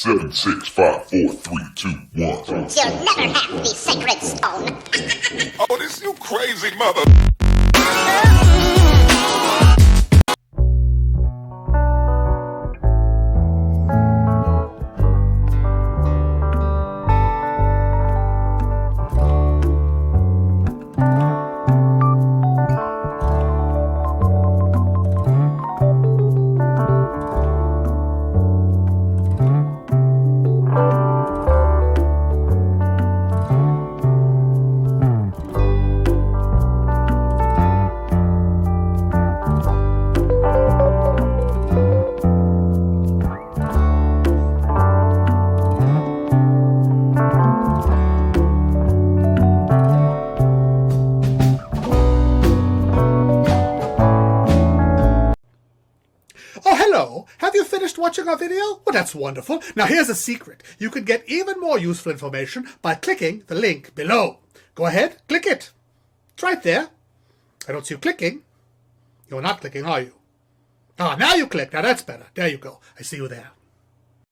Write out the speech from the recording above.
7, 6, 5, 4, 3, 2, 1. You'll never have the sacred stone. Oh, this you crazy mother. Oh, hello! Have you finished watching our video? Well, that's wonderful. Now here's a secret. You can get even more useful information by clicking the link below. Go ahead, click it. It's right there. I don't see you clicking. You're not clicking, are you? Ah, now you click. Now that's better. There you go. I see you there.